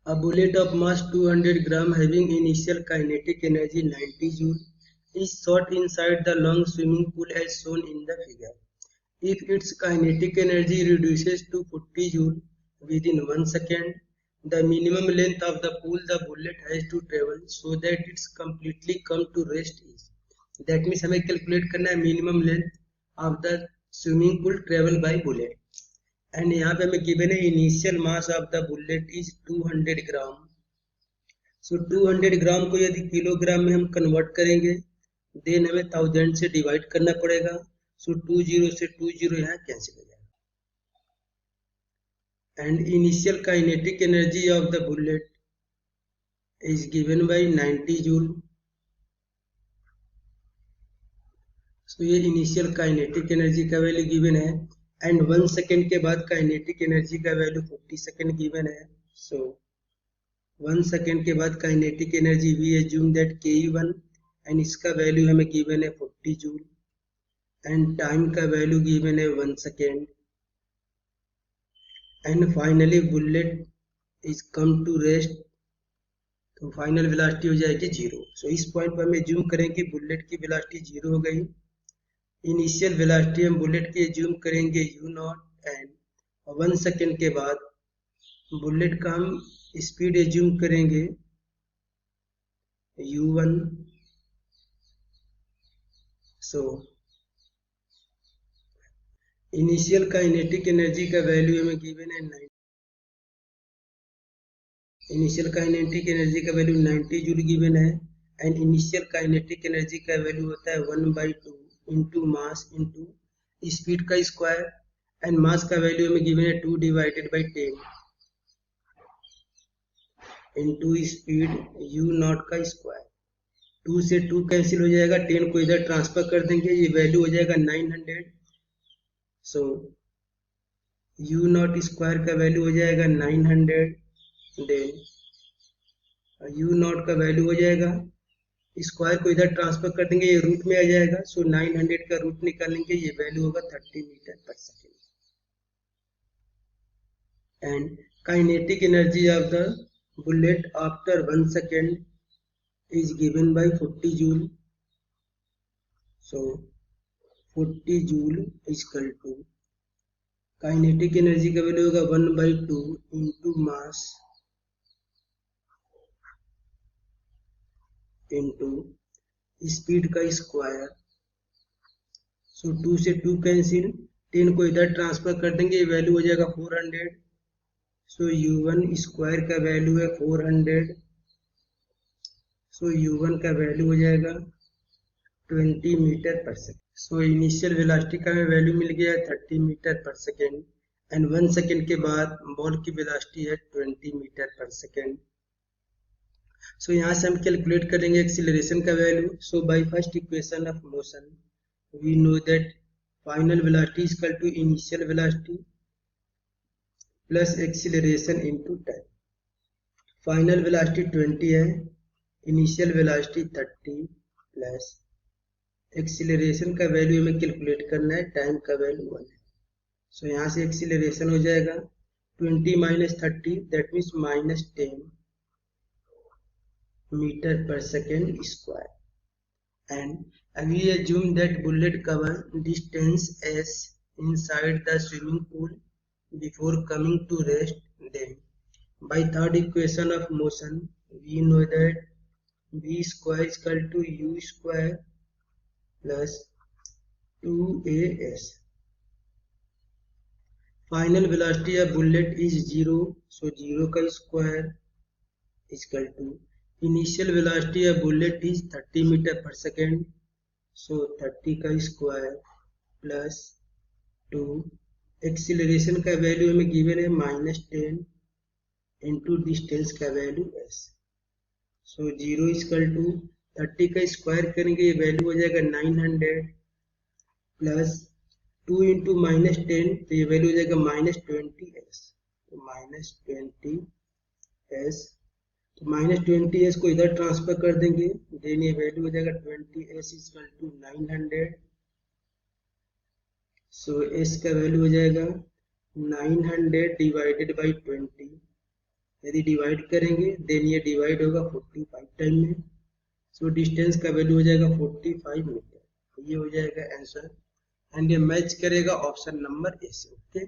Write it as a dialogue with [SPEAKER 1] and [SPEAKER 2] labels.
[SPEAKER 1] A bullet of mass 200 gram having initial kinetic energy 90 joule is shot inside the long swimming pool as shown in the figure. If its kinetic energy reduces to 40 joule within 1 second, the minimum length of the pool the bullet has to travel so that it's completely come to rest is. That means हमें calculate करना है minimum length of the swimming pool travel by bullet. And यहाँ पे हमें given है initial mass of the bullet is 200 ग्राम. सो 200 ग्राम को यदि kilogram में हम कन्वर्ट करेंगे देन हमें 1000 से डिवाइड करना पड़ेगा. सो 20 से 20 यहाँ कैंसिल हो जाएगा. And initial kinetic energy of the bullet is given by 90 joule. So ये इनिशियल काइनेटिक एनर्जी का वैल्यू गिवन है. एंड 1 सेकेंड के बाद काइनेटिक एनर्जी का वैल्यू 40 सेकेंड गिवन है. सो 1 सेकेंड के बाद kinetic energy we assume that ke1 and इसका वैल्यू हमें गिवन है 40 जूल एंड टाइम का वैल्यू गिवन है 1 second. And finally bullet is come to rest. तो फाइनल वेलोसिटी हो जाएगी 0. सो इस पॉइंट पर हम एज्यूम करें कि बुलेट की वेलोसिटी 0 हो गई. इनिशियल वेलोसिटी हम बुलेट की एज्यूम करेंगे u0 एंड 1 सेकेंड के बाद बुलेट का हम स्पीड एज्यूम करेंगे u1. So initial kinetic energy का वैल्यू हमें गिवन है 90. इनिशियल काइनेटिक एनर्जी का वैल्यू 90 जूल गिवन है एंड इनिशियल काइनेटिक एनर्जी का वैल्यू होता है 1/2 इंटू मास इंटू स्पीड का स्क्वायर. एंड मास का वैल्यू हमें गिवन है 2 divided by 10 into speed u0 का स्क्वायर. 2 से 2 कैंसिल हो जाएगा. 10 को इधर ट्रांसफर कर देंगे. ये वैल्यू हो जाएगा 900. सो u0 स्क्वायर का वैल्यू हो जाएगा 900. देन u0 का वैल्यू हो जाएगा स्क्वायर को इधर ट्रांसफर कर देंगे. ये रूट में आ जाएगा. सो 900 का रूट निकालेंगे. ये वैल्यू होगा 30 मीटर पर second. And kinetic energy of the bullet after 1 second is given by 40 joule. So 40 joule is equal to kinetic energy का वैल्यू होगा 1/2 इंटू मास इंटू स्पीड का स्क्वायर. सो 2 से 2 कैंसिल. 10 को इधर ट्रांसफर कर देंगे. ये वैल्यू हो जाएगा 400. सो u1 स्क्वायर का वैल्यू है 400. सो u1 का वैल्यू हो जाएगा 20 मीटर पर सेकेंड. सो इनिशियल वेलोसिटी का हमें वैल्यू मिल गया 30 मीटर पर सेकेंड एंड 1 सेकेंड के बाद बॉल की वेलोसिटी है 20 मीटर पर सेकेंड. सो यहाँ से हम कैलकुलेट करेंगे एक्सीलरेशन का value. So by first equation of motion we know that final velocity is equal to initial velocity plus acceleration into time. Final velocity 20 है. इनिशियल वेलोसिटी 30 प्लस एक्सीलरेशन का value हमें calculate करना है. Time का value 1 है. सो यहाँ से acceleration हो जाएगा 20 माइनस 30 दैट मीन्स -10 मीटर पर second square. And we assume that bullet cover distance s inside the swimming pool before coming to rest. Then by third equation of motion we know that v square is equal to u square plus 2as. Final velocity of bullet is 0. So 0 का square is equal to initial velocity of bullet is 30 meter per second. So 30 का square plus 2. Acceleration का value हमें given है -10 into distance का value s. So 0 equal to 30 का square करेंगे. ये value हो जाएगा 900 प्लस 2 इंटू -10 तो ये वैल्यू हो जाएगा -20s. तो -20s तो -20s को इधर ट्रांसफर कर देंगे. देन ये वैल्यू हो जाएगा 20s equal to 900. So s का वैल्यू हो जाएगा 900 डिवाइडेड बाई 20 यदि डिवाइड करेंगे देन ये डिवाइड होगा 45 टाइम में, सो डिस्टेंस का वैल्यू हो जाएगा 45 मीटर। ये हो जाएगा आंसर एंड ये मैच करेगा ऑप्शन नंबर ए से। ओके।